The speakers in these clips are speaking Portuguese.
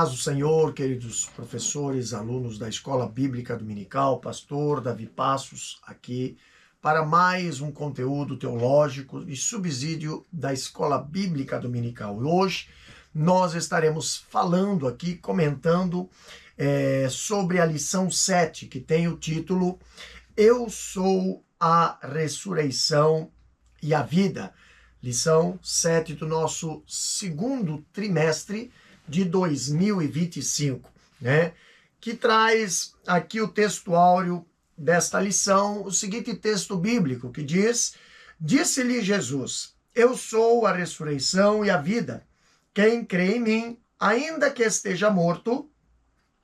paz do Senhor, queridos professores, alunos da Escola Bíblica Dominical, pastor Davi Passos, aqui para mais um conteúdo teológico e subsídio da Escola Bíblica Dominical. E hoje nós estaremos falando aqui, comentando sobre a lição 7, que tem o título Eu sou a ressurreição e a vida. Lição 7 do nosso segundo trimestre de 2025, né? Que traz aqui o texto áureo desta lição, o seguinte texto bíblico que diz: Disse-lhe Jesus, eu sou a ressurreição e a vida. Quem crê em mim, ainda que esteja morto,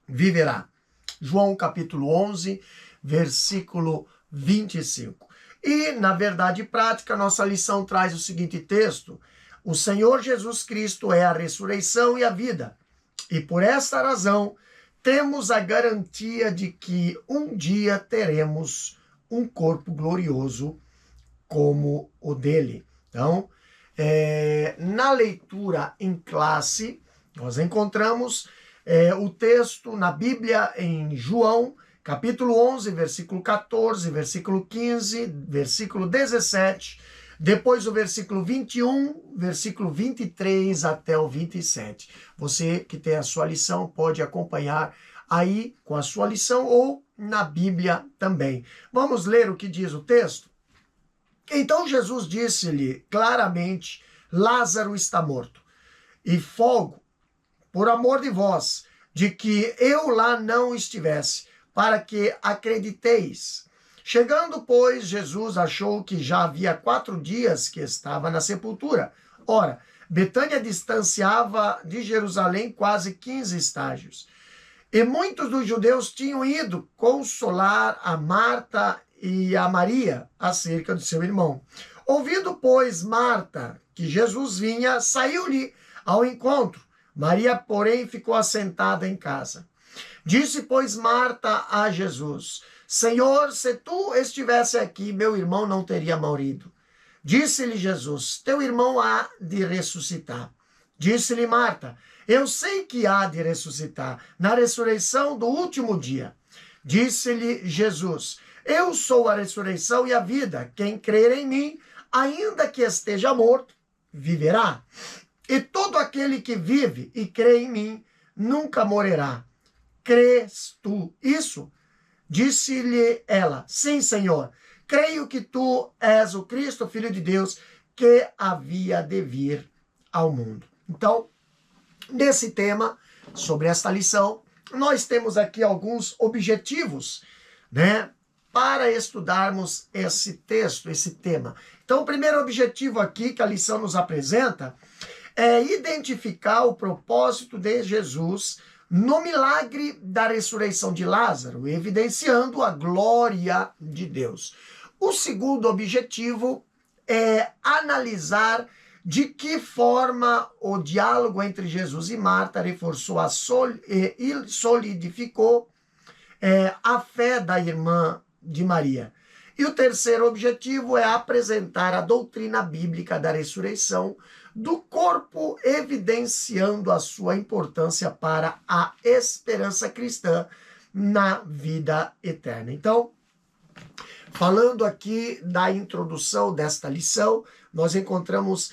viverá. João capítulo 11, versículo 25. E, na verdade prática, nossa lição traz o seguinte texto: o Senhor Jesus Cristo é a ressurreição e a vida. E por esta razão, temos a garantia de que um dia teremos um corpo glorioso como o dele. Então, na leitura em classe, nós encontramos o texto na Bíblia em João, capítulo 11, versículo 14, versículo 15, versículo 17, depois o versículo 21, versículo 23 até o 27. Você que tem a sua lição pode acompanhar aí com a sua lição ou na Bíblia também. Vamos ler o que diz o texto? Então Jesus disse-lhe claramente, Lázaro está morto, e folgo, por amor de vós, de que eu lá não estivesse, para que acrediteis. Chegando, pois, Jesus achou que já havia 4 dias que estava na sepultura. Ora, Betânia distanciava de Jerusalém quase 15 estágios. E muitos dos judeus tinham ido consolar a Marta e a Maria acerca do seu irmão. Ouvindo, pois, Marta que Jesus vinha, saiu-lhe ao encontro. Maria, porém, ficou assentada em casa. Disse, pois, Marta a Jesus, Senhor, se tu estivesse aqui, meu irmão não teria morrido. Disse-lhe Jesus, teu irmão há de ressuscitar. Disse-lhe Marta, eu sei que há de ressuscitar na ressurreição do último dia. Disse-lhe Jesus, eu sou a ressurreição e a vida. Quem crer em mim, ainda que esteja morto, viverá. E todo aquele que vive e crê em mim, nunca morrerá. Crês tu isso? Disse-lhe ela, sim, Senhor, creio que tu és o Cristo, Filho de Deus, que havia de vir ao mundo. Então, nesse tema, sobre esta lição, nós temos aqui alguns objetivos, né, para estudarmos esse texto, esse tema. Então, o primeiro objetivo aqui que a lição nos apresenta é identificar o propósito de Jesus no milagre da ressurreição de Lázaro, evidenciando a glória de Deus. O segundo objetivo é analisar de que forma o diálogo entre Jesus e Marta reforçou e solidificou a fé da irmã de Maria. E o terceiro objetivo é apresentar a doutrina bíblica da ressurreição do corpo, evidenciando a sua importância para a esperança cristã na vida eterna. Então, falando aqui da introdução desta lição, nós encontramos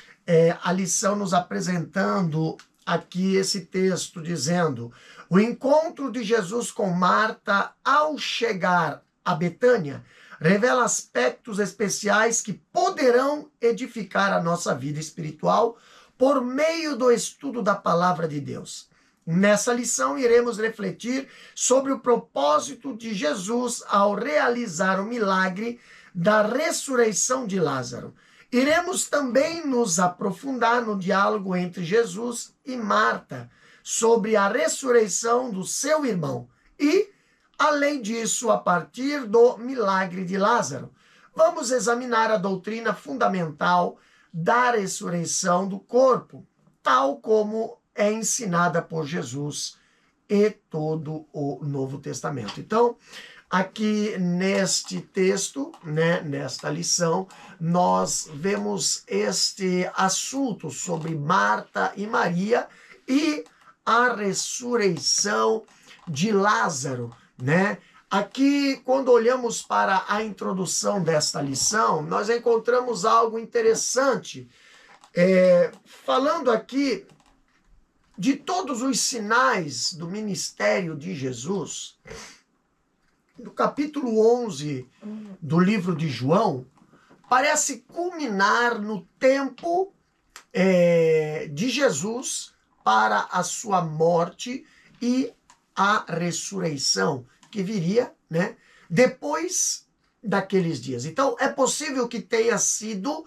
a lição nos apresentando aqui esse texto dizendo: o encontro de Jesus com Marta ao chegar a Betânia revela aspectos especiais que poderão edificar a nossa vida espiritual por meio do estudo da palavra de Deus. Nessa lição, iremos refletir sobre o propósito de Jesus ao realizar o milagre da ressurreição de Lázaro. Iremos também nos aprofundar no diálogo entre Jesus e Marta sobre a ressurreição do seu irmão e, além disso, a partir do milagre de Lázaro, vamos examinar a doutrina fundamental da ressurreição do corpo, tal como é ensinada por Jesus e todo o Novo Testamento. Então, aqui neste texto, né, nesta lição, nós vemos este assunto sobre Marta e Maria e a ressurreição de Lázaro, né? Aqui, quando olhamos para a introdução desta lição, nós encontramos algo interessante. Falando aqui de todos os sinais do ministério de Jesus, no capítulo 11 do livro de João, parece culminar no tempo de Jesus para a sua morte e a ressurreição, que viria, né, depois daqueles dias. Então, é possível que tenha sido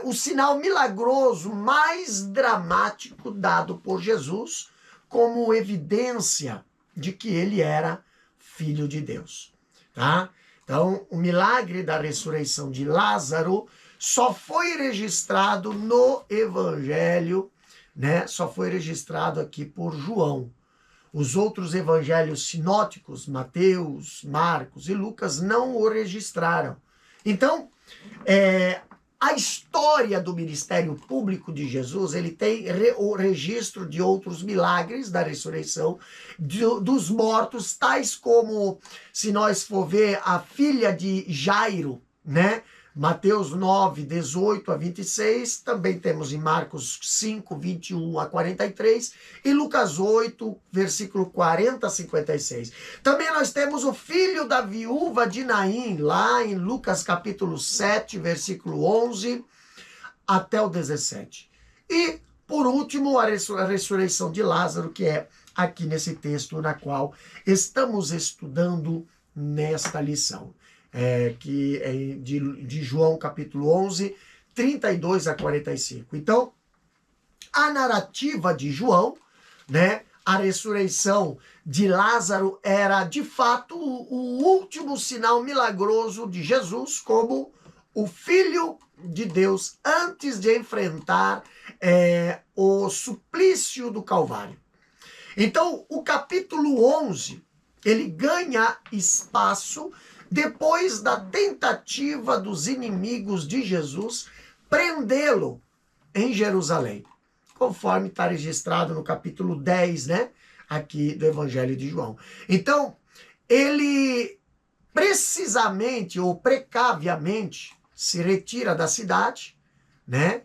o sinal milagroso mais dramático dado por Jesus como evidência de que ele era filho de Deus, tá? Então, o milagre da ressurreição de Lázaro só foi registrado no Evangelho, né? Só foi registrado aqui por João. Os outros evangelhos sinóticos, Mateus, Marcos e Lucas, não o registraram. Então, a história do ministério público de Jesus, ele tem o registro de outros milagres da ressurreição dos mortos, tais como, se nós for ver, a filha de Jairo, né? Mateus 9, 18 a 26, também temos em Marcos 5, 21 a 43 e Lucas 8, versículo 40 a 56. Também nós temos o filho da viúva de Naim, lá em Lucas capítulo 7, versículo 11 até o 17. E, por último, a ressurreição de Lázaro, que é aqui nesse texto na qual estamos estudando nesta lição. Que é de João capítulo 11, 32 a 45. Então, a narrativa de João, né, a ressurreição de Lázaro era, de fato, o último sinal milagroso de Jesus como o Filho de Deus antes de enfrentar o suplício do Calvário. Então, o capítulo 11, ele ganha espaço depois da tentativa dos inimigos de Jesus prendê-lo em Jerusalém, conforme está registrado no capítulo 10, né, aqui do Evangelho de João. Então, ele precisamente ou precaviamente se retira da cidade, né,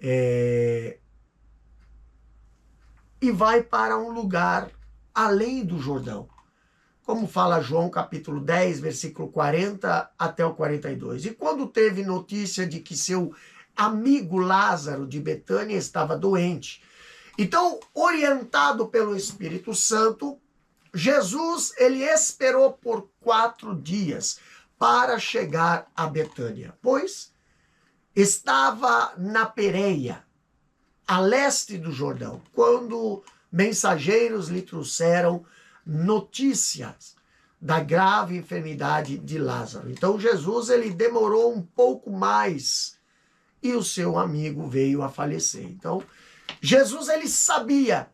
e vai para um lugar além do Jordão. Como fala João capítulo 10, versículo 40 até o 42. E quando teve notícia de que seu amigo Lázaro de Betânia estava doente, então, orientado pelo Espírito Santo, Jesus, ele esperou por 4 dias para chegar a Betânia, pois estava na Pérea, a leste do Jordão, quando mensageiros lhe trouxeram notícias da grave enfermidade de Lázaro. Então Jesus, ele demorou um pouco mais e o seu amigo veio a falecer. Então Jesus, ele sabia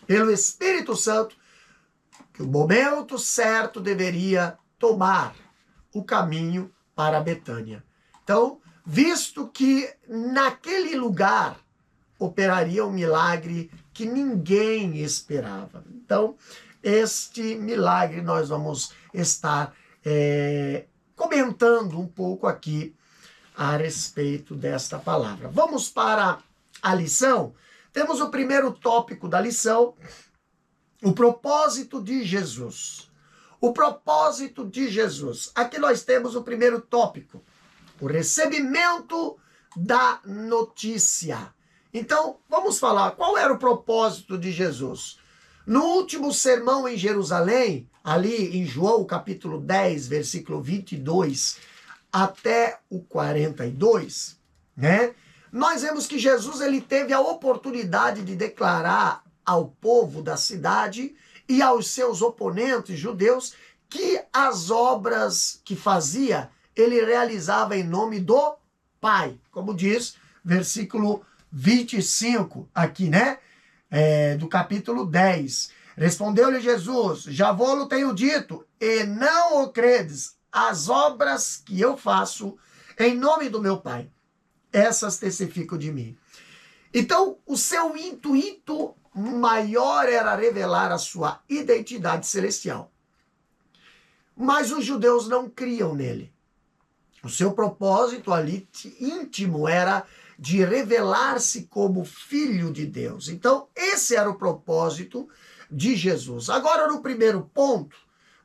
pelo Espírito Santo que o momento certo deveria tomar o caminho para Betânia. Então, visto que naquele lugar operaria um milagre que ninguém esperava. Então, este milagre nós vamos estar comentando um pouco aqui a respeito desta palavra. Vamos para a lição. Temos o primeiro tópico da lição, o propósito de Jesus. O propósito de Jesus. Aqui nós temos o primeiro tópico, o recebimento da notícia. Então, vamos falar, qual era o propósito de Jesus? No último sermão em Jerusalém, ali em João capítulo 10, versículo 22 até o 42, né? Nós vemos que Jesus, ele teve a oportunidade de declarar ao povo da cidade e aos seus oponentes judeus que as obras que fazia, ele realizava em nome do Pai, como diz versículo 25 aqui, né? Do capítulo 10. Respondeu-lhe Jesus, já vou-lo tenho dito, e não o credes, as obras que eu faço em nome do meu Pai, essas testificam de mim. Então, o seu intuito maior era revelar a sua identidade celestial. Mas os judeus não criam nele. O seu propósito ali íntimo era de revelar-se como filho de Deus. Então, esse era o propósito de Jesus. Agora, no primeiro ponto,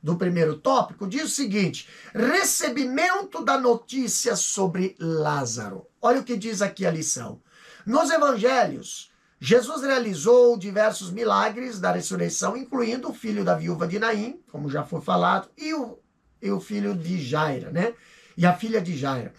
do primeiro tópico, diz o seguinte: recebimento da notícia sobre Lázaro. Olha o que diz aqui a lição. Nos evangelhos, Jesus realizou diversos milagres da ressurreição, incluindo o filho da viúva de Naim, como já foi falado, e o filho de Jairo, né? E a filha de Jairo.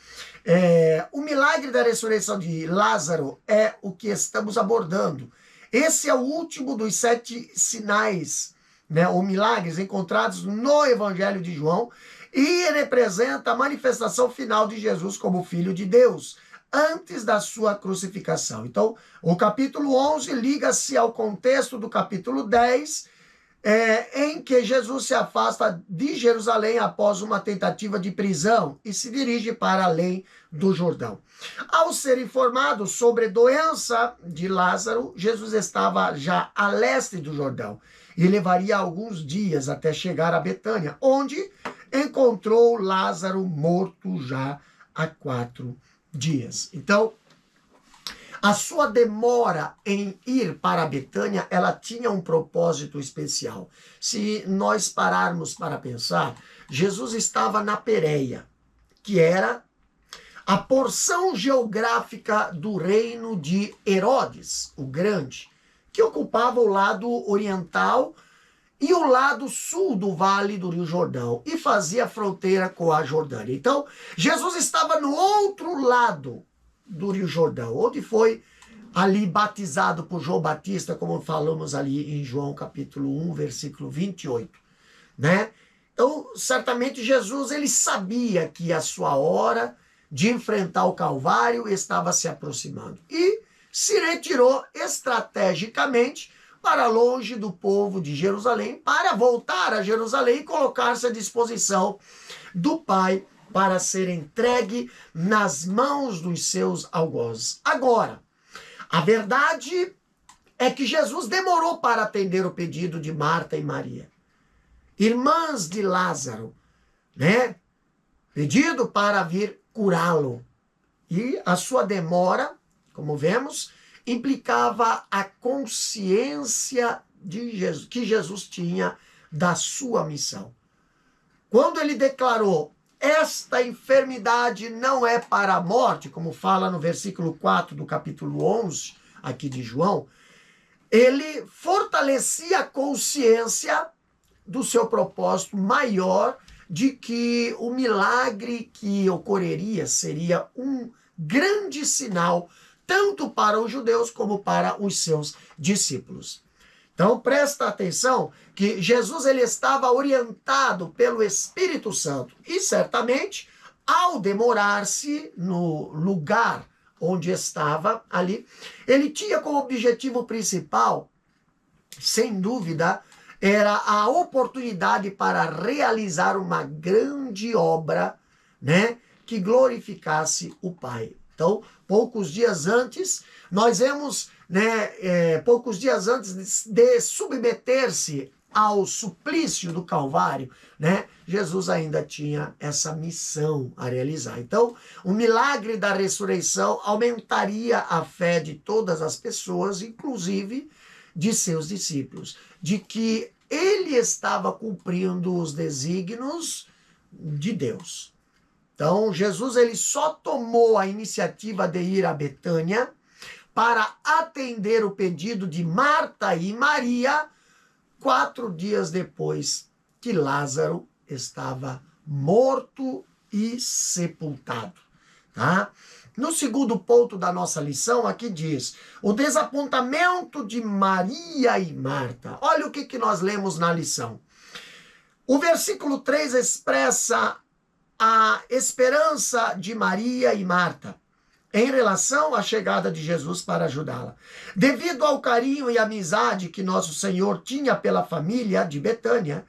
O milagre da ressurreição de Lázaro é o que estamos abordando. Esse é o último dos 7 sinais, né, ou milagres encontrados no Evangelho de João, e representa a manifestação final de Jesus como Filho de Deus, antes da sua crucificação. Então, o capítulo 11 liga-se ao contexto do capítulo 10, em que Jesus se afasta de Jerusalém após uma tentativa de prisão e se dirige para além do Jordão. Ao ser informado sobre a doença de Lázaro, Jesus estava já a leste do Jordão e levaria alguns dias até chegar a Betânia, onde encontrou Lázaro morto já há 4 dias. Então, a sua demora em ir para Betânia, ela tinha um propósito especial. Se nós pararmos para pensar, Jesus estava na Pérea, que era a porção geográfica do reino de Herodes, o Grande, que ocupava o lado oriental e o lado sul do vale do Rio Jordão e fazia fronteira com a Jordânia. Então, Jesus estava no outro lado do Rio Jordão, onde foi ali batizado por João Batista, como falamos ali em João capítulo 1, versículo 28, né? Então, certamente Jesus, ele sabia que a sua hora de enfrentar o Calvário estava se aproximando e se retirou estrategicamente para longe do povo de Jerusalém, para voltar a Jerusalém e colocar-se à disposição do Pai para ser entregue nas mãos dos seus algozes. Agora, a verdade é que Jesus demorou para atender o pedido de Marta e Maria, irmãs de Lázaro, né? Pedido para vir curá-lo. E a sua demora, como vemos, implicava a consciência de Jesus, que Jesus tinha da sua missão. Quando ele declarou: esta enfermidade não é para a morte, como fala no versículo 4 do capítulo 11, aqui de João, ele fortalecia a consciência do seu propósito maior de que o milagre que ocorreria seria um grande sinal, tanto para os judeus como para os seus discípulos. Então, presta atenção que Jesus, ele estava orientado pelo Espírito Santo e certamente, ao demorar-se no lugar onde estava ali, ele tinha como objetivo principal, sem dúvida, era a oportunidade para realizar uma grande obra, né, que glorificasse o Pai. Então, poucos dias antes, nós vemos, né, poucos dias antes de submeter-se ao suplício do Calvário, né, Jesus ainda tinha essa missão a realizar. Então, o milagre da ressurreição aumentaria a fé de todas as pessoas, inclusive de seus discípulos, de que ele estava cumprindo os desígnios de Deus. Então, Jesus, ele só tomou a iniciativa de ir a Betânia para atender o pedido de Marta e Maria 4 dias depois que Lázaro estava morto e sepultado, tá? No segundo ponto da nossa lição, aqui diz: o desapontamento de Maria e Marta. Olha o que nós lemos na lição. O versículo 3 expressa a esperança de Maria e Marta em relação à chegada de Jesus para ajudá-la. Devido ao carinho e amizade que nosso Senhor tinha pela família de Betânia,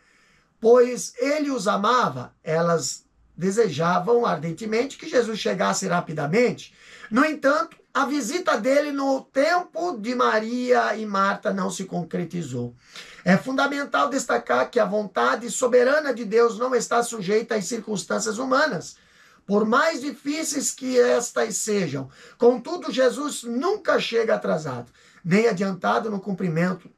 pois ele os amava, elas desejavam ardentemente que Jesus chegasse rapidamente. No entanto, a visita dele no tempo de Maria e Marta não se concretizou. É fundamental destacar que a vontade soberana de Deus não está sujeita às circunstâncias humanas, por mais difíceis que estas sejam. Contudo, Jesus nunca chega atrasado, nem adiantado no cumprimento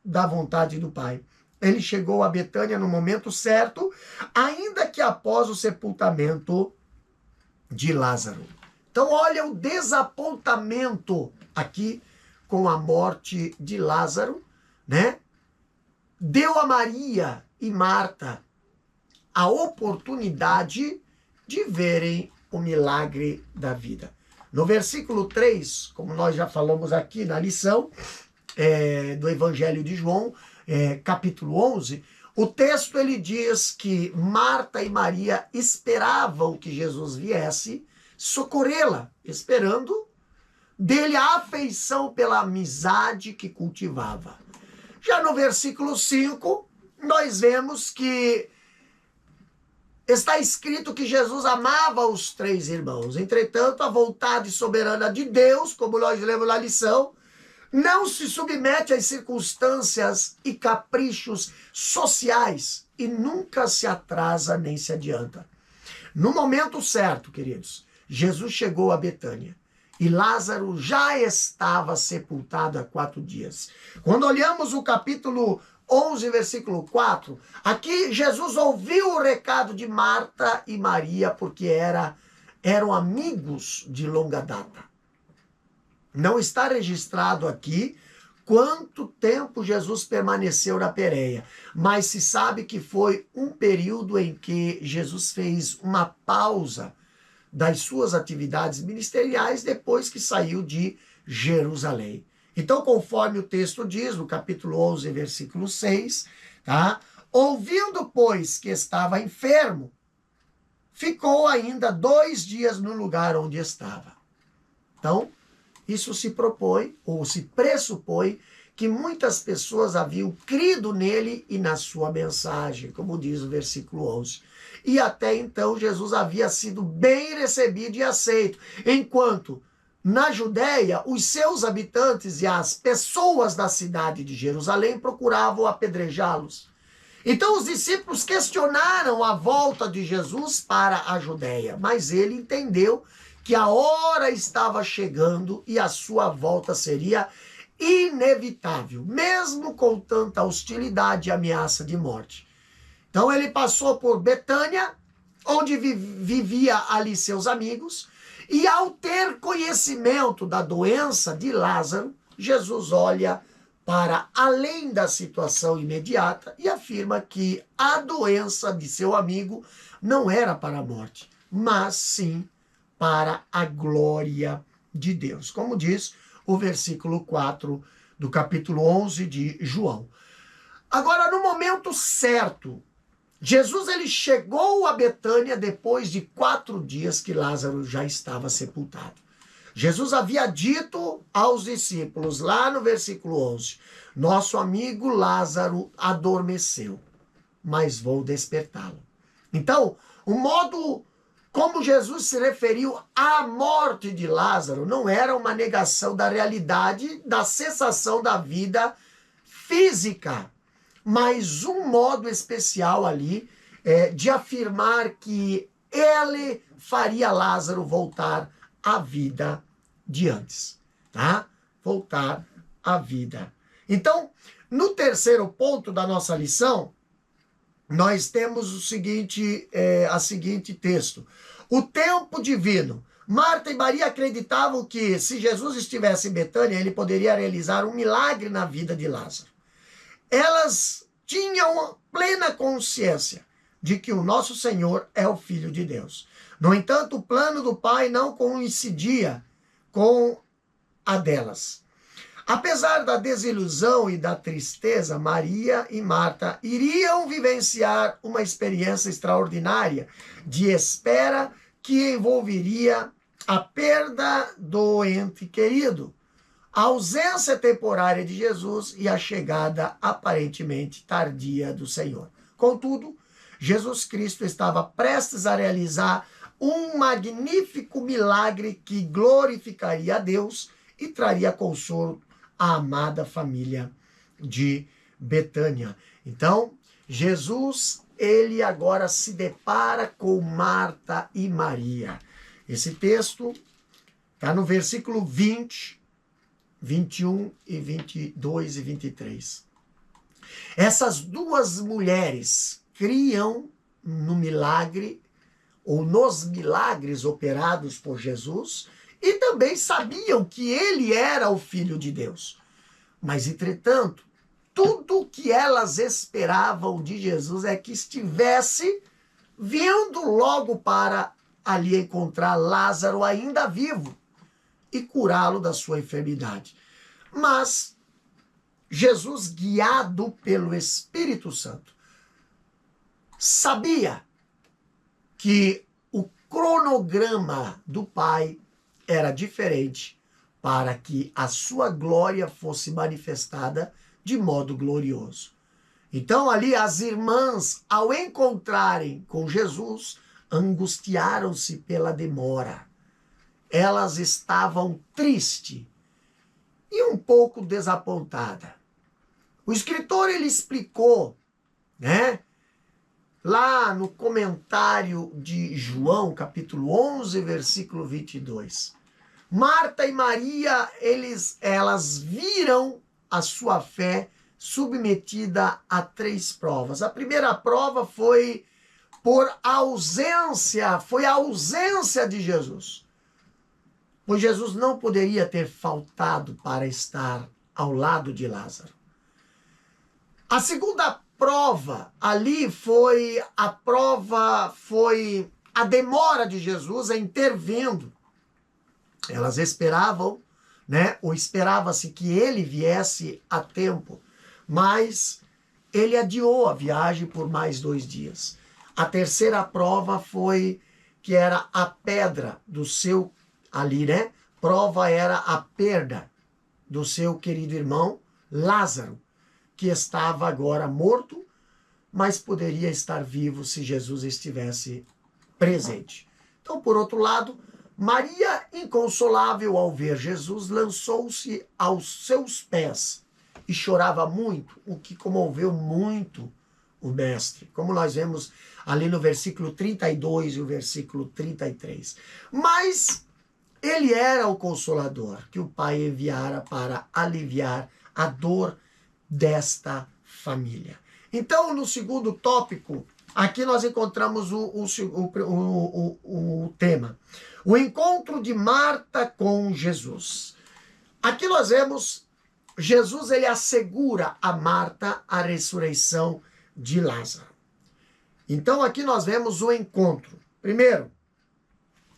da vontade do Pai. Ele chegou a Betânia no momento certo, ainda que após o sepultamento de Lázaro. Então, olha o desapontamento aqui com a morte de Lázaro, né? Deu a Maria e Marta a oportunidade de verem o milagre da vida. No versículo 3, como nós já falamos aqui na lição do Evangelho de João, capítulo 11, o texto ele diz que Marta e Maria esperavam que Jesus viesse socorrê-la, esperando dele a afeição pela amizade que cultivava. Já no versículo 5, nós vemos que está escrito que Jesus amava os 3 irmãos. Entretanto, a vontade soberana de Deus, como nós lemos na lição, não se submete às circunstâncias e caprichos sociais e nunca se atrasa nem se adianta. No momento certo, queridos, Jesus chegou a Betânia e Lázaro já estava sepultado há 4 dias. Quando olhamos o capítulo 11, versículo 4, aqui Jesus ouviu o recado de Marta e Maria porque eram amigos de longa data. Não está registrado aqui quanto tempo Jesus permaneceu na Pérea, mas se sabe que foi um período em que Jesus fez uma pausa das suas atividades ministeriais depois que saiu de Jerusalém. Então, conforme o texto diz, no capítulo 11, versículo 6, tá? Ouvindo, pois, que estava enfermo, ficou ainda 2 dias no lugar onde estava. Então, isso se propõe, ou se pressupõe, que muitas pessoas haviam crido nele e na sua mensagem, como diz o versículo 11. E até então Jesus havia sido bem recebido e aceito, enquanto na Judéia os seus habitantes e as pessoas da cidade de Jerusalém procuravam apedrejá-los. Então os discípulos questionaram a volta de Jesus para a Judéia, mas ele entendeu que a hora estava chegando e a sua volta seria inevitável, mesmo com tanta hostilidade e ameaça de morte. Então ele passou por Betânia, onde vivia ali seus amigos, e ao ter conhecimento da doença de Lázaro, Jesus olha para além da situação imediata e afirma que a doença de seu amigo não era para a morte, mas sim para a glória de Deus, como diz o versículo 4 do capítulo 11 de João. Agora, no momento certo, Jesus ele chegou a Betânia depois de 4 dias que Lázaro já estava sepultado. Jesus havia dito aos discípulos, lá no versículo 11, nosso amigo Lázaro adormeceu, mas vou despertá-lo. Então, o modo como Jesus se referiu à morte de Lázaro não era uma negação da realidade da cessação da vida física, mas um modo especial ali de afirmar que ele faria Lázaro voltar à vida de antes, tá? Voltar à vida. Então, no terceiro ponto da nossa lição, nós temos a seguinte texto. O tempo divino. Marta e Maria acreditavam que se Jesus estivesse em Betânia, ele poderia realizar um milagre na vida de Lázaro. Elas tinham plena consciência de que o nosso Senhor é o Filho de Deus. No entanto, o plano do Pai não coincidia com a delas. Apesar da desilusão e da tristeza, Maria e Marta iriam vivenciar uma experiência extraordinária de espera que envolveria a perda do ente querido, a ausência temporária de Jesus e a chegada aparentemente tardia do Senhor. Contudo, Jesus Cristo estava prestes a realizar um magnífico milagre que glorificaria a Deus e traria consolo à amada família de Betânia. Então, Jesus, ele agora se depara com Marta e Maria. Esse texto está no versículo 20, 21 e 22 e 23. Essas duas mulheres criam no milagre ou nos milagres operados por Jesus e também sabiam que ele era o Filho de Deus. Mas, entretanto, tudo o que elas esperavam de Jesus é que estivesse vindo logo para ali encontrar Lázaro ainda vivo e curá-lo da sua enfermidade. Mas Jesus, guiado pelo Espírito Santo, sabia que o cronograma do Pai era diferente para que a sua glória fosse manifestada de modo glorioso. Então ali as irmãs, ao encontrarem com Jesus, angustiaram-se pela demora. Elas estavam tristes e um pouco desapontadas. O escritor, ele explicou, né? Lá no comentário de João, capítulo 11, versículo 22. Marta e Maria, elas viram a sua fé submetida a 3 provas. A primeira prova foi a ausência de Jesus. Pois Jesus não poderia ter faltado para estar ao lado de Lázaro. A segunda prova ali foi a demora de Jesus em intervindo. Elas esperavam, né? Ou esperava-se que ele viesse a tempo, mas ele adiou a viagem por mais 2 dias. A terceira prova foi que era a pedra do seu, ali, né? Prova era a perda do seu querido irmão Lázaro, que estava agora morto, mas poderia estar vivo se Jesus estivesse presente. Então, por outro lado, Maria, inconsolável ao ver Jesus, lançou-se aos seus pés e chorava muito, o que comoveu muito o mestre, como nós vemos ali no versículo 32 e o versículo 33. Mas ele era o Consolador que o Pai enviara para aliviar a dor desta família. Então, no segundo tópico, aqui nós encontramos o tema. O encontro de Marta com Jesus. Aqui nós vemos Jesus, ele assegura a Marta a ressurreição de Lázaro. Então, aqui nós vemos o encontro. Primeiro,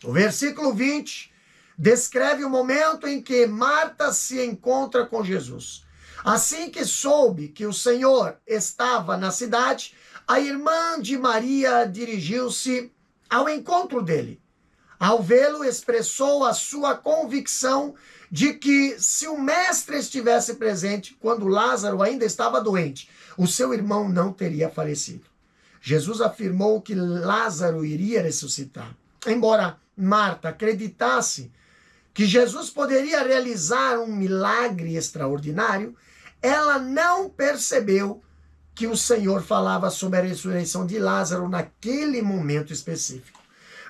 o versículo 20 descreve o momento em que Marta se encontra com Jesus. Assim que soube que o Senhor estava na cidade, a irmã de Maria dirigiu-se ao encontro dele. Ao vê-lo, expressou a sua convicção de que se o mestre estivesse presente quando Lázaro ainda estava doente, o seu irmão não teria falecido. Jesus afirmou que Lázaro iria ressuscitar. Embora Marta acreditasse que Jesus poderia realizar um milagre extraordinário, ela não percebeu que o Senhor falava sobre a ressurreição de Lázaro naquele momento específico.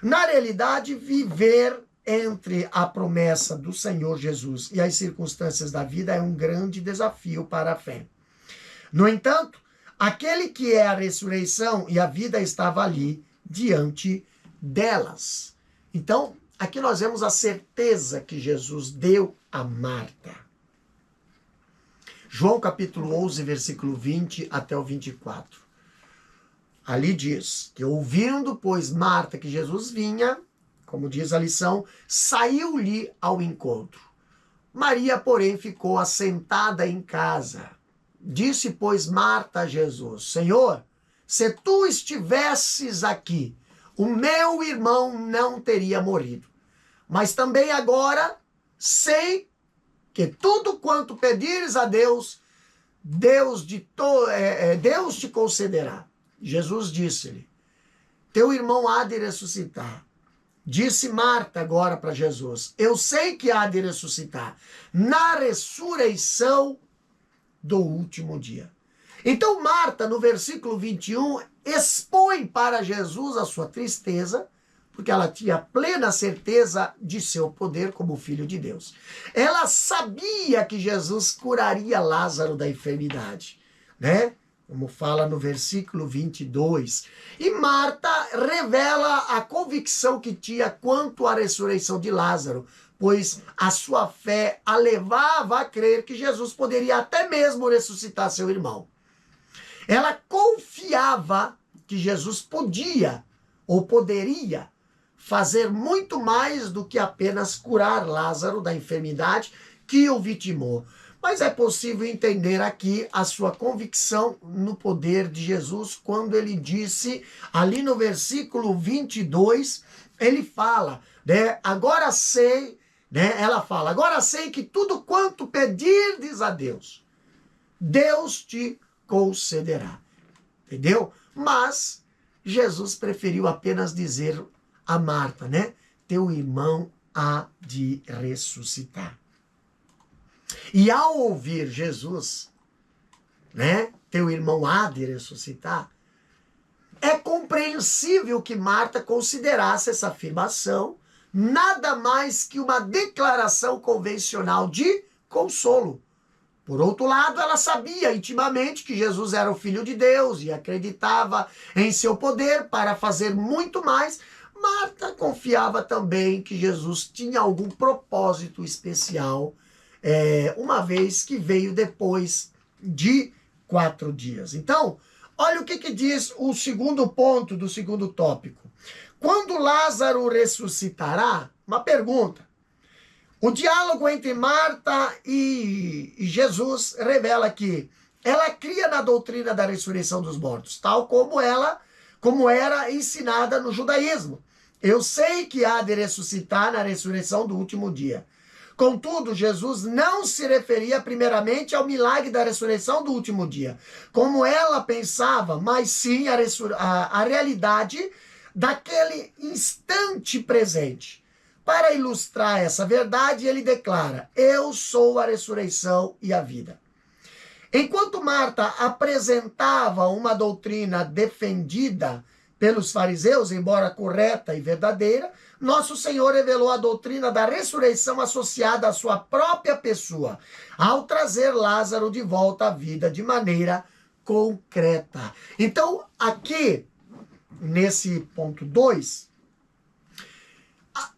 Na realidade, viver entre a promessa do Senhor Jesus e as circunstâncias da vida é um grande desafio para a fé. No entanto, aquele que é a ressurreição e a vida estava ali diante delas. Então, aqui nós vemos a certeza que Jesus deu a Marta. João capítulo 11, versículo 20 até o 24. Ali diz que ouvindo, pois, Marta que Jesus vinha, como diz a lição, saiu-lhe ao encontro. Maria, porém, ficou assentada em casa. Disse, pois, Marta a Jesus: Senhor, se tu estivesses aqui, o meu irmão não teria morrido. Mas também agora sei que tudo quanto pedires a Deus, Deus te concederá. Jesus disse-lhe: teu irmão há de ressuscitar. Disse Marta agora para Jesus: eu sei que há de ressuscitar na ressurreição do último dia. Então Marta, no versículo 21, expõe para Jesus a sua tristeza, porque ela tinha plena certeza de seu poder como filho de Deus. Ela sabia que Jesus curaria Lázaro da enfermidade, né? Como fala no versículo 22. E Marta revela a convicção que tinha quanto à ressurreição de Lázaro, pois a sua fé a levava a crer que Jesus poderia até mesmo ressuscitar seu irmão. Ela confiava que Jesus podia ou poderia fazer muito mais do que apenas curar Lázaro da enfermidade que o vitimou. Mas é possível entender aqui a sua convicção no poder de Jesus quando ele disse, ali no versículo 22, ele fala, né, agora sei, né, ela fala, agora sei que tudo quanto pedirdes a Deus, Deus te concederá. Entendeu? Mas Jesus preferiu apenas dizer a Marta, né, teu irmão há de ressuscitar. E ao ouvir Jesus, né, teu irmão há de ressuscitar, é compreensível que Marta considerasse essa afirmação nada mais que uma declaração convencional de consolo. Por outro lado, ela sabia intimamente que Jesus era o Filho de Deus e acreditava em seu poder para fazer muito mais. Marta confiava também que Jesus tinha algum propósito especial, uma vez que veio depois de 4 dias. Então, olha o que diz o segundo ponto do segundo tópico. Quando Lázaro ressuscitará? Uma pergunta. O diálogo entre Marta e Jesus revela que ela cria na doutrina da ressurreição dos mortos, tal como era ensinada no judaísmo. Eu sei que há de ressuscitar na ressurreição do último dia. Contudo, Jesus não se referia primeiramente ao milagre da ressurreição do último dia, como ela pensava, mas sim a realidade daquele instante presente. Para ilustrar essa verdade, ele declara, eu sou a ressurreição e a vida. Enquanto Marta apresentava uma doutrina defendida pelos fariseus, embora correta e verdadeira, nosso Senhor revelou a doutrina da ressurreição associada à sua própria pessoa, ao trazer Lázaro de volta à vida de maneira concreta. Então, aqui, nesse ponto 2,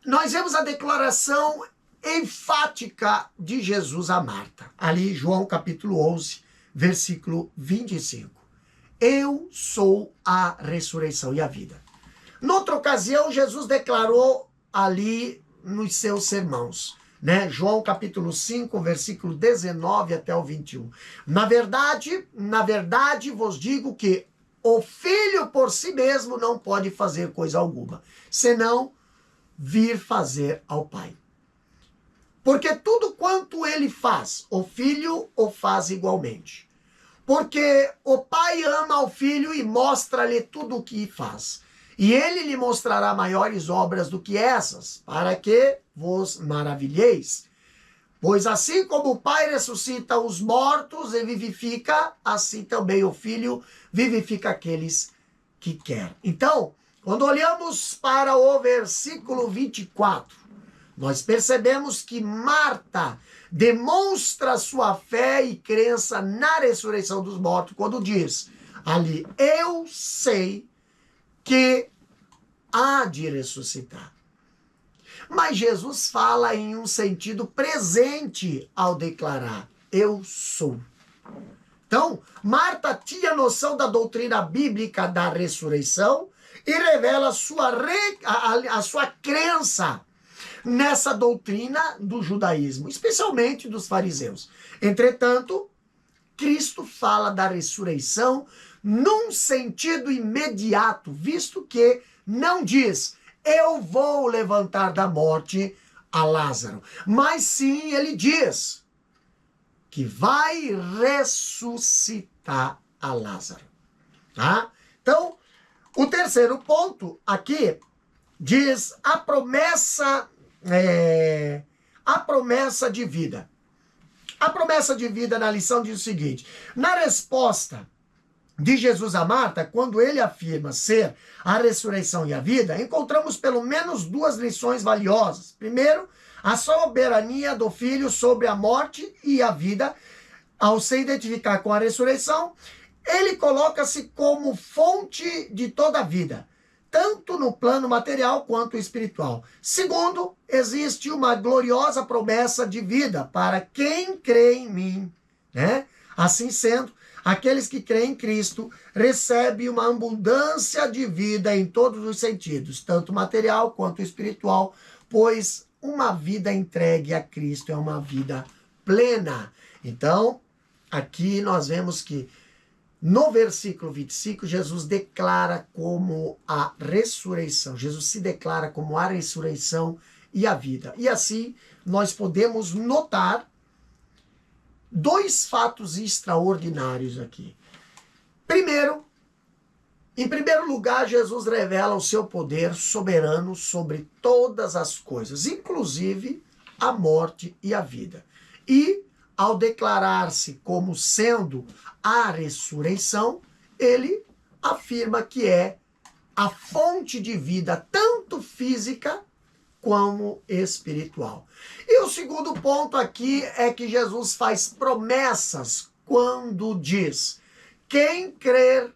nós vemos a declaração enfática de Jesus a Marta. Ali, João capítulo 11, versículo 25. Eu sou a ressurreição e a vida. Noutra ocasião, Jesus declarou ali nos seus sermãos, né? João capítulo 5, versículo 19 até o 21. Na verdade vos digo que o Filho por si mesmo não pode fazer coisa alguma, senão vir fazer ao Pai. Porque tudo quanto ele faz, o Filho o faz igualmente. Porque o Pai ama ao Filho e mostra-lhe tudo o que faz. E ele lhe mostrará maiores obras do que essas, para que vos maravilheis. Pois assim como o Pai ressuscita os mortos e vivifica, assim também o Filho vivifica aqueles que quer. Então, quando olhamos para o versículo 24, nós percebemos que Marta demonstra sua fé e crença na ressurreição dos mortos, quando diz ali, eu sei que há de ressuscitar. Mas Jesus fala em um sentido presente ao declarar, eu sou. Então, Marta tinha noção da doutrina bíblica da ressurreição e revela a sua crença nessa doutrina do judaísmo, especialmente dos fariseus. Entretanto, Cristo fala da ressurreição num sentido imediato, visto que não diz, eu vou levantar da morte a Lázaro, mas sim ele diz que vai ressuscitar a Lázaro. Tá? Então, o terceiro ponto aqui diz a promessa de vida. A promessa de vida na lição diz o seguinte: na resposta de Jesus a Marta, quando ele afirma ser a ressurreição e a vida, encontramos pelo menos duas lições valiosas. Primeiro, a soberania do Filho sobre a morte e a vida. Ao se identificar com a ressurreição, ele coloca-se como fonte de toda a vida, tanto no plano material quanto espiritual. Segundo, existe uma gloriosa promessa de vida para quem crê em mim, né? Assim sendo, aqueles que creem em Cristo recebem uma abundância de vida em todos os sentidos, tanto material quanto espiritual, pois uma vida entregue a Cristo é uma vida plena. Então, aqui nós vemos que no versículo 25, Jesus declara como a ressurreição. Jesus se declara como a ressurreição e a vida. E assim, nós podemos notar dois fatos extraordinários aqui. Primeiro, em primeiro lugar, Jesus revela o seu poder soberano sobre todas as coisas, inclusive a morte e a vida. E, ao declarar-se como sendo a ressurreição, ele afirma que é a fonte de vida, tanto física como espiritual. E o segundo ponto aqui é que Jesus faz promessas quando diz: quem crer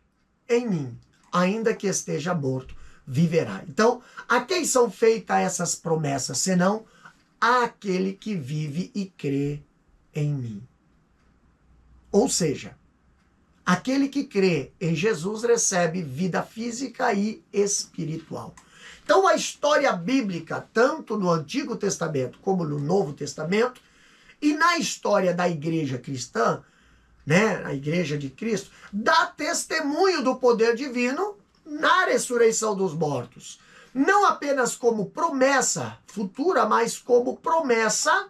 em mim, ainda que esteja morto, viverá. Então, a quem são feitas essas promessas, senão àquele que vive e crê em mim? Ou seja, aquele que crê em Jesus recebe vida física e espiritual. Então, a história bíblica, tanto no Antigo Testamento como no Novo Testamento, e na história da igreja cristã, né, a igreja de Cristo, dá testemunho do poder divino na ressurreição dos mortos. Não apenas como promessa futura, mas como promessa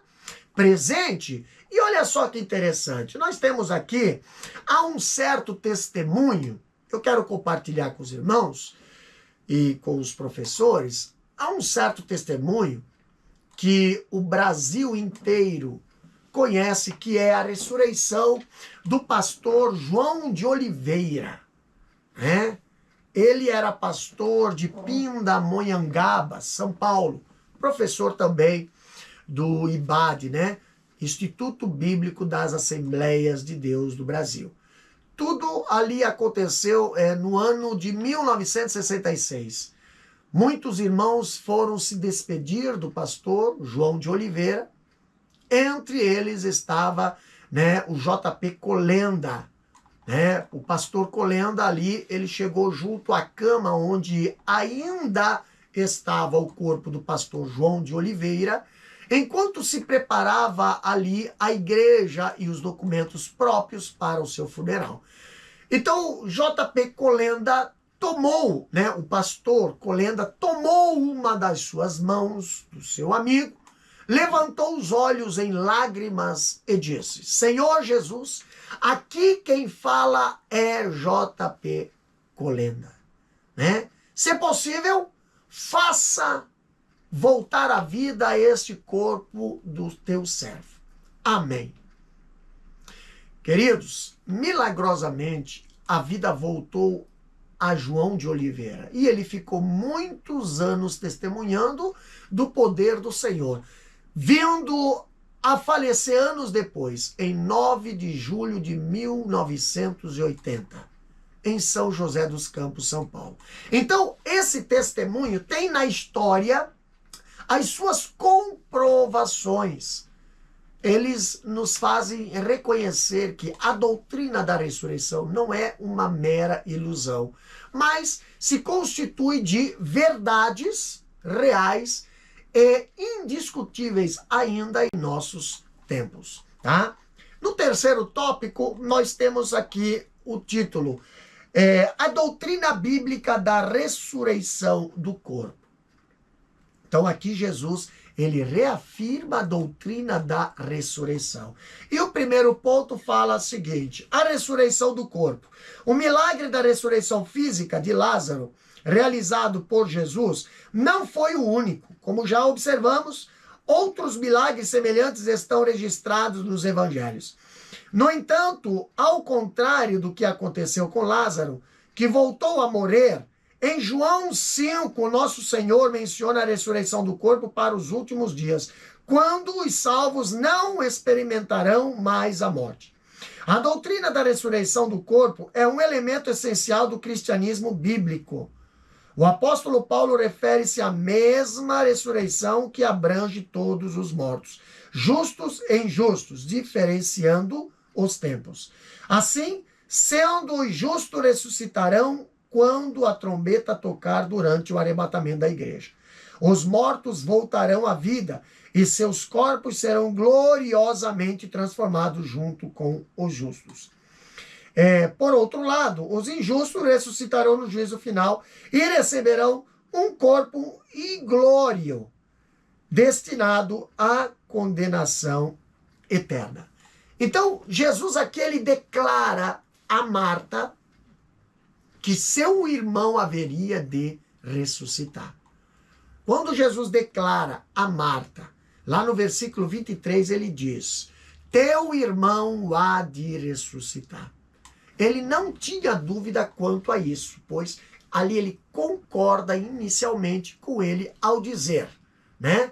presente. E olha só que interessante, nós temos aqui, há um certo testemunho, eu quero compartilhar com os irmãos e com os professores, há um certo testemunho que o Brasil inteiro conhece, que é a ressurreição do pastor João de Oliveira, né? Ele era pastor de Pindamonhangaba, São Paulo, professor também do IBAD, né? Instituto Bíblico das Assembleias de Deus do Brasil. Tudo ali aconteceu no ano de 1966. Muitos irmãos foram se despedir do pastor João de Oliveira. Entre eles estava, né, o JP Colenda. Né? O pastor Colenda ali, ele chegou junto à cama onde ainda estava o corpo do pastor João de Oliveira, enquanto se preparava ali a igreja e os documentos próprios para o seu funeral. Então, JP Colenda tomou, né, o pastor Colenda tomou uma das suas mãos do seu amigo, levantou os olhos em lágrimas e disse: Senhor Jesus, aqui quem fala é JP Colenda. Né? Se possível, faça voltar à vida a este corpo do teu servo. Amém. Queridos, milagrosamente, a vida voltou a João de Oliveira. E ele ficou muitos anos testemunhando do poder do Senhor, vindo a falecer anos depois, em 9 de julho de 1980, em São José dos Campos, São Paulo. Então, esse testemunho tem na história as suas comprovações. Eles nos fazem reconhecer que a doutrina da ressurreição não é uma mera ilusão, mas se constitui de verdades reais e indiscutíveis ainda em nossos tempos, tá? No terceiro tópico, nós temos aqui o título, a doutrina bíblica da ressurreição do corpo. Então aqui Jesus, ele reafirma a doutrina da ressurreição. E o primeiro ponto fala o seguinte: a ressurreição do corpo. O milagre da ressurreição física de Lázaro realizado por Jesus não foi o único. Como já observamos, outros milagres semelhantes estão registrados nos evangelhos. No entanto, ao contrário do que aconteceu com Lázaro, que voltou a morrer, em João 5, nosso Senhor menciona a ressurreição do corpo para os últimos dias, quando os salvos não experimentarão mais a morte. A doutrina da ressurreição do corpo é um elemento essencial do cristianismo bíblico. O apóstolo Paulo refere-se à mesma ressurreição que abrange todos os mortos, justos e injustos, diferenciando os tempos. Assim, sendo os justos ressuscitarão quando a trombeta tocar durante o arrebatamento da igreja. Os mortos voltarão à vida e seus corpos serão gloriosamente transformados junto com os justos. Por outro lado, os injustos ressuscitarão no juízo final e receberão um corpo inglório, destinado à condenação eterna. Então, Jesus aqui ele declara a Marta que seu irmão haveria de ressuscitar. Quando Jesus declara a Marta, lá no versículo 23, ele diz: teu irmão há de ressuscitar. Ele não tinha dúvida quanto a isso, pois ali ele concorda inicialmente com ele ao dizer, né?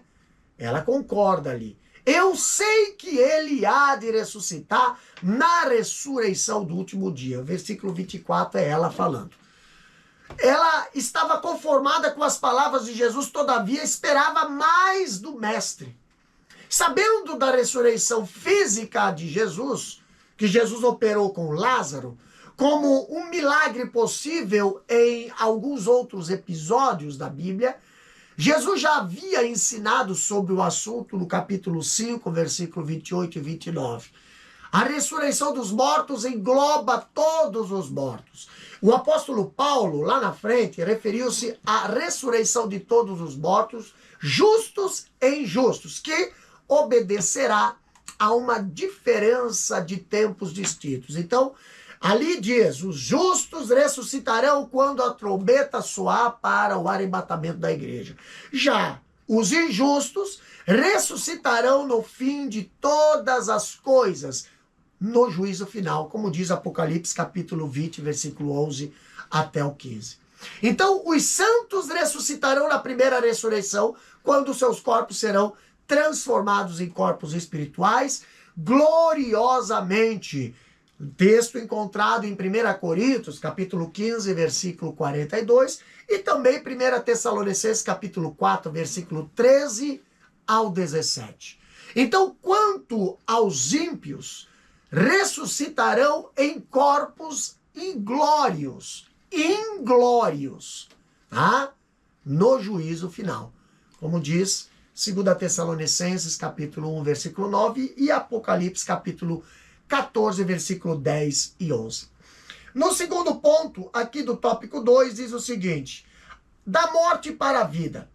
Ela concorda ali. Eu sei que ele há de ressuscitar na ressurreição do último dia. O versículo 24 é ela falando. Ela estava conformada com as palavras de Jesus, todavia esperava mais do Mestre. Sabendo da ressurreição física de Jesus, que Jesus operou com Lázaro, como um milagre possível em alguns outros episódios da Bíblia, Jesus já havia ensinado sobre o assunto no capítulo 5, versículo 28 e 29. A ressurreição dos mortos engloba todos os mortos. O apóstolo Paulo, lá na frente, referiu-se à ressurreição de todos os mortos, justos e injustos, que obedecerá a uma diferença de tempos distintos. Então, ali diz, os justos ressuscitarão quando a trombeta soar para o arrebatamento da igreja. Já os injustos ressuscitarão no fim de todas as coisas, no juízo final, como diz Apocalipse capítulo 20, versículo 11 até o 15. Então, os santos ressuscitarão na primeira ressurreição, quando seus corpos serão transformados em corpos espirituais, gloriosamente. Texto encontrado em 1 Coríntios, capítulo 15, versículo 42, e também 1 Tessalonicenses, capítulo 4, versículo 13 ao 17. Então, quanto aos ímpios, ressuscitarão em corpos inglórios, tá? No juízo final. Como diz 2 Tessalonicenses, capítulo 1, versículo 9, e Apocalipse, capítulo 14, versículo 10 e 11. No segundo ponto, aqui do tópico 2, diz o seguinte: da morte para a vida.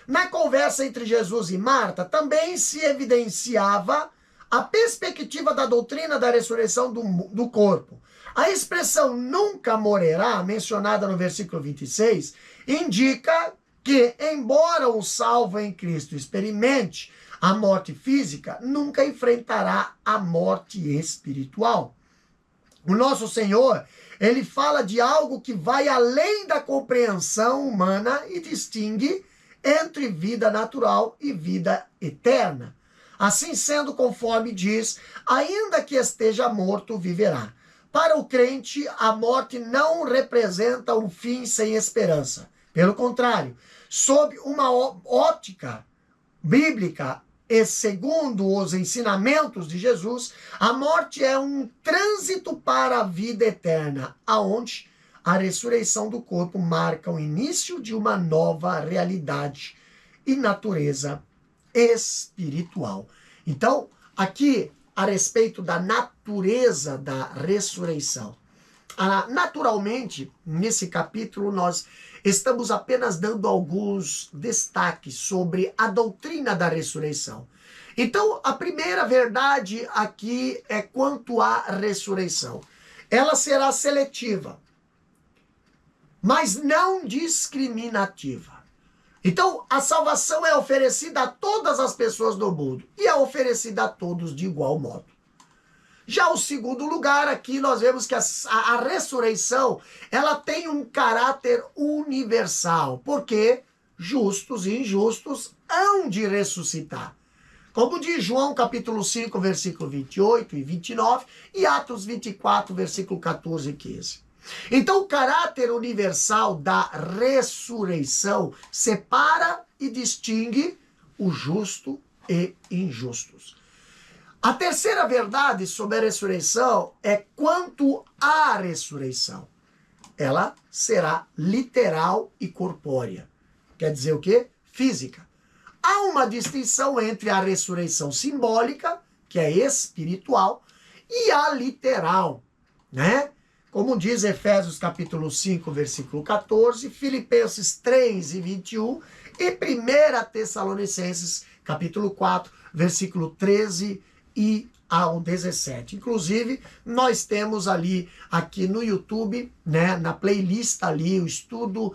Na conversa entre Jesus e Marta, também se evidenciava a perspectiva da doutrina da ressurreição do corpo. A expressão nunca morrerá, mencionada no versículo 26, indica que, embora o salvo em Cristo experimente a morte física, nunca enfrentará a morte espiritual. O nosso Senhor, ele fala de algo que vai além da compreensão humana e distingue entre vida natural e vida eterna. Assim sendo, conforme diz, ainda que esteja morto, viverá. Para o crente, a morte não representa um fim sem esperança. Pelo contrário, sob uma ótica bíblica e segundo os ensinamentos de Jesus, a morte é um trânsito para a vida eterna, aonde a ressurreição do corpo marca o início de uma nova realidade e natureza espiritual. Então, aqui, a respeito da natureza da ressurreição. Naturalmente, nesse capítulo, nós estamos apenas dando alguns destaques sobre a doutrina da ressurreição. Então, a primeira verdade aqui é quanto à ressurreição. Ela será seletiva. mas não discriminativa. Então, a salvação é oferecida a todas as pessoas do mundo e é oferecida a todos de igual modo. Já o segundo lugar, aqui nós vemos que a ressurreição, ela tem um caráter universal, porque justos e injustos hão de ressuscitar. Como diz João capítulo 5, versículo 28 e 29, e Atos 24, versículo 14 e 15. Então, o caráter universal da ressurreição separa e distingue o justo e injustos. A terceira verdade sobre a ressurreição é quanto à ressurreição. Ela será literal e corpórea. Quer dizer o quê? Física. Há uma distinção entre a ressurreição simbólica, que é espiritual, e a literal, né? Como diz Efésios capítulo 5, versículo 14, Filipenses 3 e 21 e 1 Tessalonicenses capítulo 4, versículo 13 e ao 17. Inclusive, nós temos ali, aqui no YouTube, né, na playlist ali, o estudo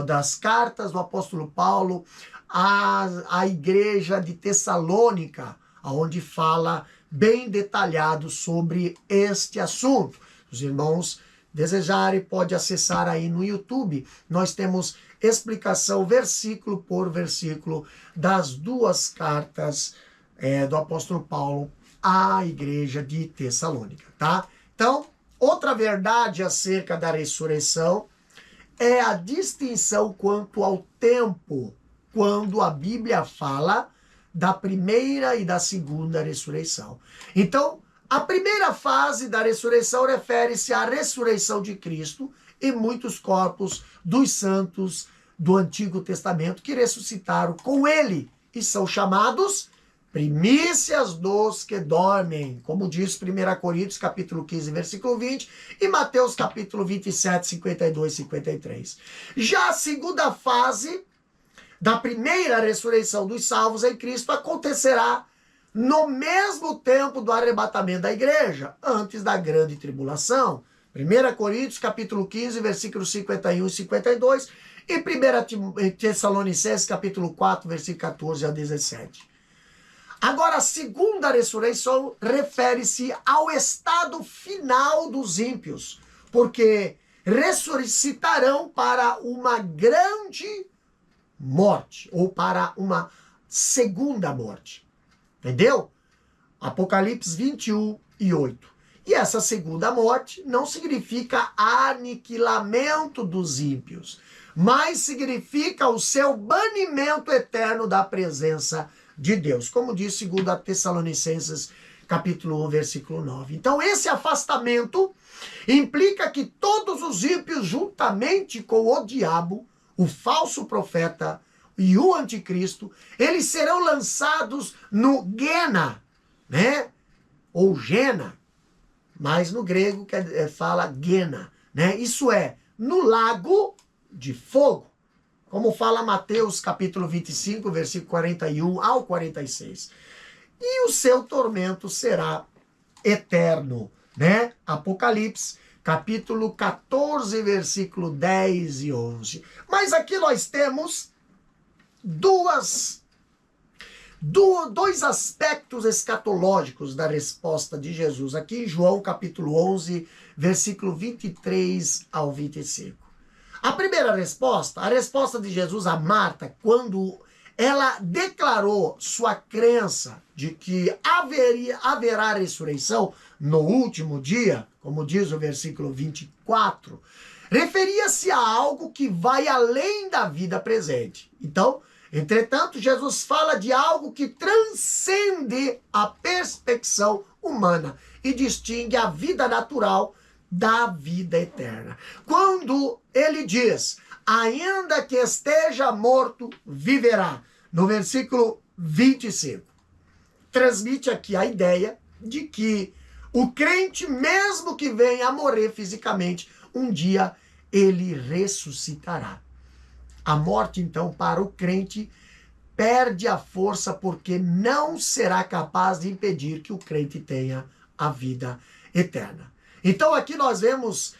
das cartas do apóstolo Paulo à igreja de Tessalônica, onde fala bem detalhado sobre este assunto. Os irmãos desejarem, pode acessar aí no YouTube. Nós temos explicação versículo por versículo das duas cartas do apóstolo Paulo à igreja de Tessalônica, tá? Então, outra verdade acerca da ressurreição é a distinção quanto ao tempo, quando a Bíblia fala da primeira e da segunda ressurreição. Então, a primeira fase da ressurreição refere-se à ressurreição de Cristo e muitos corpos dos santos do Antigo Testamento que ressuscitaram com ele e são chamados primícias dos que dormem, como diz 1 Coríntios capítulo 15, versículo 20 e Mateus capítulo 27, 52 e 53. Já a segunda fase da primeira ressurreição dos salvos em Cristo acontecerá no mesmo tempo do arrebatamento da igreja, antes da grande tribulação. 1 Coríntios capítulo 15, versículos 51 e 52 e 1 Tessalonicenses capítulo 4, versículo 14 a 17. Agora, a segunda ressurreição refere-se ao estado final dos ímpios, porque ressuscitarão para uma grande morte, ou para uma segunda morte. Entendeu? Apocalipse 21 e 8. E essa segunda morte não significa aniquilamento dos ímpios, mas significa o seu banimento eterno da presença de Deus, como diz 2 Tessalonicenses capítulo 1, versículo 9. Então, esse afastamento implica que todos os ímpios, juntamente com o diabo, o falso profeta e o anticristo, eles serão lançados no Gena, né? Ou Gena, mas no grego fala Gena, né? Isso é, no lago de fogo. Como fala Mateus capítulo 25, versículo 41 ao 46. E o seu tormento será eterno, né? Apocalipse capítulo 14, versículo 10 e 11. Mas aqui nós temos dois aspectos escatológicos da resposta de Jesus. Aqui em João capítulo 11, versículo 23 ao 25. A primeira resposta, a resposta de Jesus a Marta, quando ela declarou sua crença de que haverá ressurreição no último dia, como diz o versículo 24, referia-se a algo que vai além da vida presente. Então, entretanto, Jesus fala de algo que transcende a perspecção humana e distingue a vida natural da vida eterna. Quando ele diz, ainda que esteja morto, viverá, no versículo 25, transmite aqui a ideia de que o crente, mesmo que venha a morrer fisicamente, um dia ele ressuscitará. A morte, então, para o crente, perde a força porque não será capaz de impedir que o crente tenha a vida eterna. Então aqui nós vemos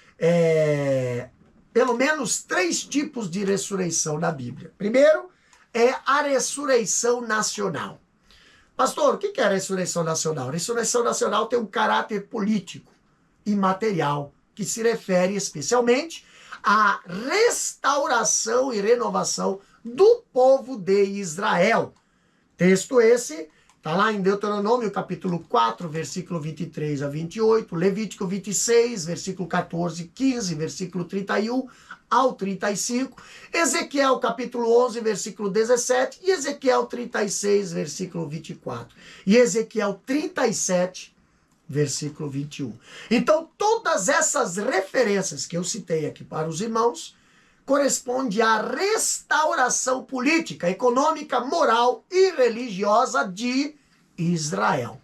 pelo menos 3 tipos de ressurreição na Bíblia. Primeiro é a ressurreição nacional. Pastor, o que é a ressurreição nacional? A ressurreição nacional tem um caráter político e material, que se refere especialmente à restauração e renovação do povo de Israel. Texto esse está lá em Deuteronômio, capítulo 4, versículo 23 a 28, Levítico 26, versículo 14, 15, versículo 31 ao 35, Ezequiel, capítulo 11, versículo 17, e Ezequiel 36, versículo 24, e Ezequiel 37, versículo 21. Então, todas essas referências que eu citei aqui para os irmãos corresponde à restauração política, econômica, moral e religiosa de Israel.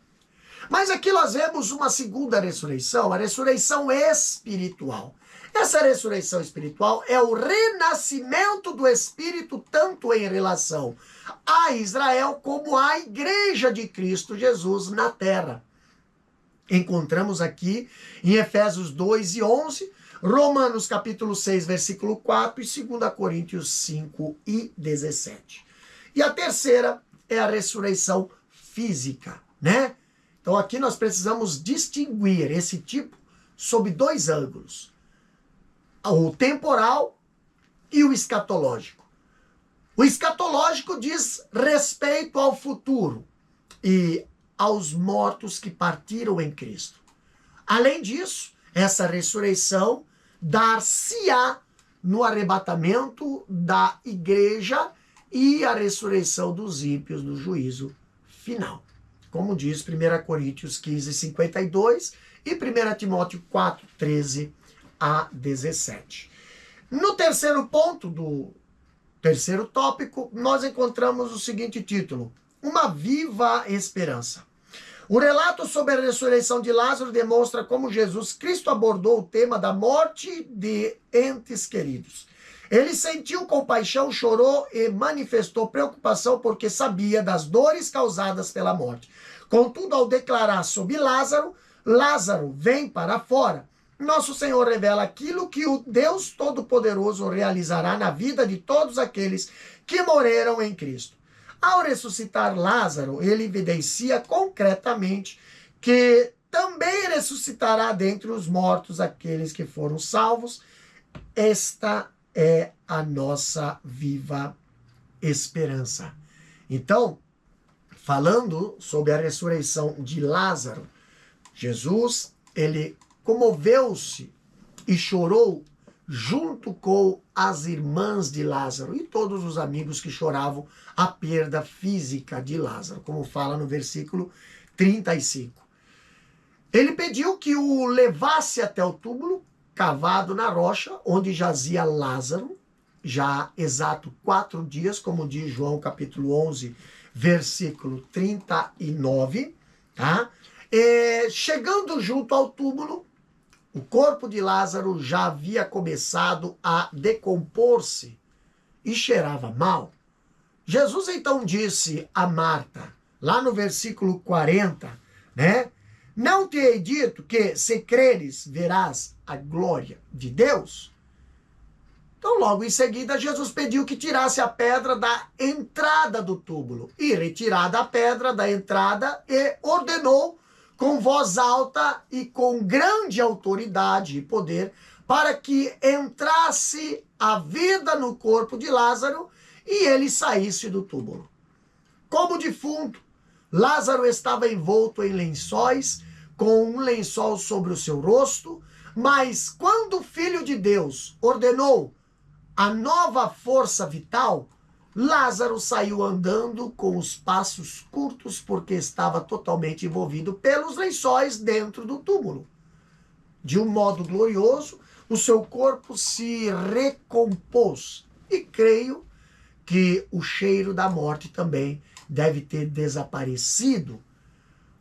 Mas aqui nós vemos uma segunda ressurreição, a ressurreição espiritual. Essa ressurreição espiritual é o renascimento do Espírito, tanto em relação a Israel como à Igreja de Cristo Jesus na terra. Encontramos aqui em Efésios 2 e 11, Romanos capítulo 6, versículo 4 e 2 Coríntios 5 e 17. E a terceira é a ressurreição física, né? Então aqui nós precisamos distinguir esse tipo sob 2 ângulos. O temporal e o escatológico. O escatológico diz respeito ao futuro e aos mortos que partiram em Cristo. Além disso, essa ressurreição dar-se-á no arrebatamento da igreja e a ressurreição dos ímpios no juízo final. Como diz 1 Coríntios 15, 52 e 1 Timóteo 4, 13 a 17. No terceiro ponto do terceiro tópico, nós encontramos o seguinte título: Uma viva esperança. O relato sobre a ressurreição de Lázaro demonstra como Jesus Cristo abordou o tema da morte de entes queridos. Ele sentiu compaixão, chorou e manifestou preocupação porque sabia das dores causadas pela morte. Contudo, ao declarar sobre Lázaro, Lázaro, vem para fora, nosso Senhor revela aquilo que o Deus Todo-Poderoso realizará na vida de todos aqueles que morreram em Cristo. Ao ressuscitar Lázaro, ele evidencia concretamente que também ressuscitará dentre os mortos aqueles que foram salvos. Esta é a nossa viva esperança. Então, falando sobre a ressurreição de Lázaro, Jesus, ele comoveu-se e chorou junto com as irmãs de Lázaro e todos os amigos que choravam a perda física de Lázaro, como fala no versículo 35. Ele pediu que o levasse até o túmulo cavado na rocha, onde jazia Lázaro, já exato 4 dias, como diz João capítulo 11, versículo 39, tá? Chegando junto ao túmulo, o corpo de Lázaro já havia começado a decompor-se e cheirava mal. Jesus então disse a Marta, lá no versículo 40, né? Não te hei dito que, se creres, verás a glória de Deus? Então, logo em seguida, Jesus pediu que tirasse a pedra da entrada do túmulo. E retirada a pedra da entrada, e ordenou com voz alta e com grande autoridade e poder, para que entrasse a vida no corpo de Lázaro e ele saísse do túmulo. Como defunto, Lázaro estava envolto em lençóis, com um lençol sobre o seu rosto, mas quando o Filho de Deus ordenou a nova força vital, Lázaro saiu andando com os passos curtos porque estava totalmente envolvido pelos lençóis dentro do túmulo. De um modo glorioso, o seu corpo se recompôs. E creio que o cheiro da morte também deve ter desaparecido.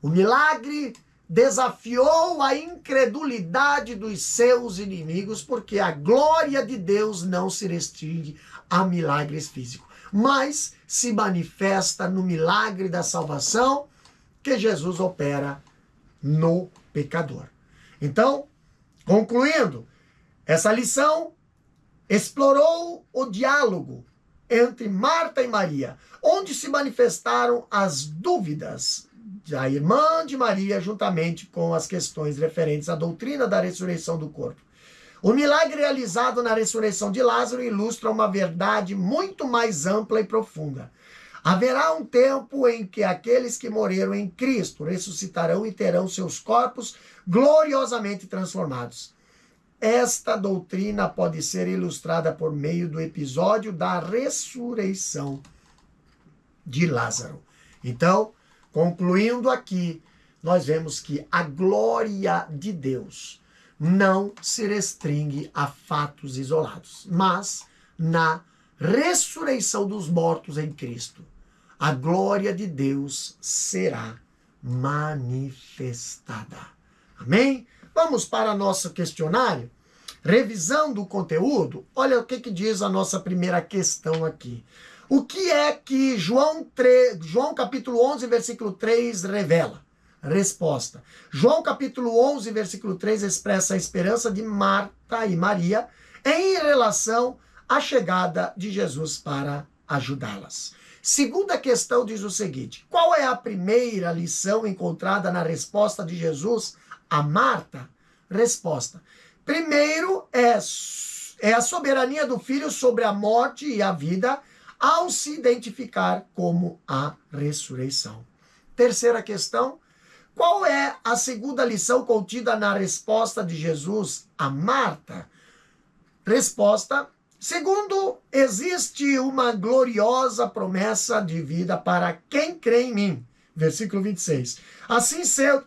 O milagre desafiou a incredulidade dos seus inimigos, porque a glória de Deus não se restringe a milagres físicos, mas se manifesta no milagre da salvação que Jesus opera no pecador. Então, concluindo, essa lição explorou o diálogo entre Marta e Maria, onde se manifestaram as dúvidas da irmã de Maria, juntamente com as questões referentes à doutrina da ressurreição do corpo. O milagre realizado na ressurreição de Lázaro ilustra uma verdade muito mais ampla e profunda. Haverá um tempo em que aqueles que morreram em Cristo ressuscitarão e terão seus corpos gloriosamente transformados. Esta doutrina pode ser ilustrada por meio do episódio da ressurreição de Lázaro. Então, concluindo aqui, nós vemos que a glória de Deus não se restringe a fatos isolados, mas na ressurreição dos mortos em Cristo, a glória de Deus será manifestada. Amém? Vamos para nosso questionário? Revisando o conteúdo, olha o que diz a nossa primeira questão aqui. O que é que João capítulo 11, versículo 3 revela? Resposta. João capítulo 11, versículo 3 expressa a esperança de Marta e Maria em relação à chegada de Jesus para ajudá-las. Segunda questão diz o seguinte: qual é a primeira lição encontrada na resposta de Jesus a Marta? Resposta. Primeiro é a soberania do Filho sobre a morte e a vida ao se identificar como a ressurreição. Terceira questão. Qual é a segunda lição contida na resposta de Jesus a Marta? Resposta. Segundo, existe uma gloriosa promessa de vida para quem crê em mim. Versículo 26. Assim sendo,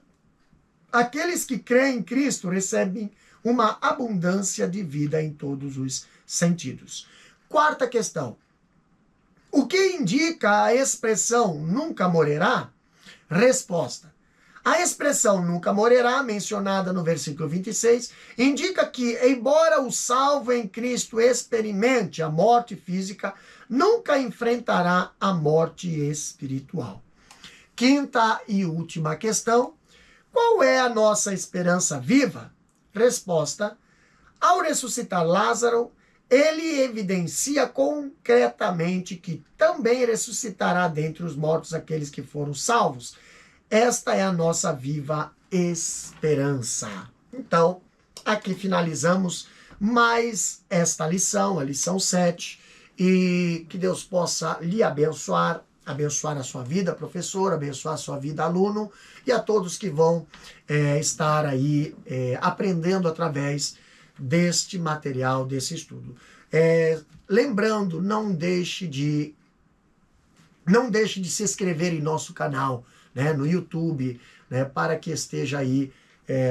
aqueles que creem em Cristo recebem uma abundância de vida em todos os sentidos. Quarta questão. O que indica a expressão nunca morrerá? Resposta. A expressão nunca morrerá, mencionada no versículo 26, indica que, embora o salvo em Cristo experimente a morte física, nunca enfrentará a morte espiritual. Quinta e última questão. Qual é a nossa esperança viva? Resposta. Ao ressuscitar Lázaro, ele evidencia concretamente que também ressuscitará dentre os mortos aqueles que foram salvos. Esta é a nossa viva esperança. Então, aqui finalizamos mais esta lição, a lição 7, e que Deus possa lhe abençoar a sua vida, professor, abençoar a sua vida, aluno, e a todos que vão estar aí aprendendo através deste material, desse estudo. Lembrando, não deixe de se inscrever em nosso canal, né, no YouTube, né, para que esteja aí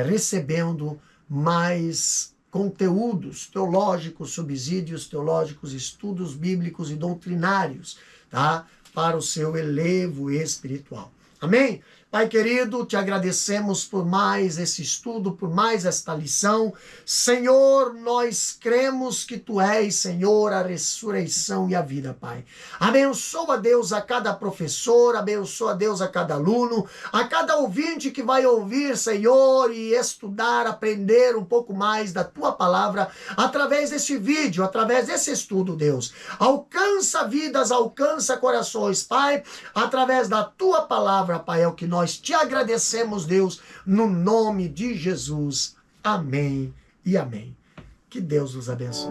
recebendo mais conteúdos teológicos, subsídios teológicos, estudos bíblicos e doutrinários, tá, para o seu elevo espiritual. Amém? Pai querido, te agradecemos por mais esse estudo, por mais esta lição. Senhor, nós cremos que Tu és, Senhor, a ressurreição e a vida, Pai. Abençoa, Deus, a cada professor, abençoa, Deus, a cada aluno, a cada ouvinte que vai ouvir, Senhor, e estudar, aprender um pouco mais da Tua palavra, através desse vídeo, através desse estudo, Deus. Alcança vidas, alcança corações, Pai, através da Tua palavra, Pai, é o que nós te agradecemos, Deus, no nome de Jesus. Amém e amém. Que Deus nos abençoe.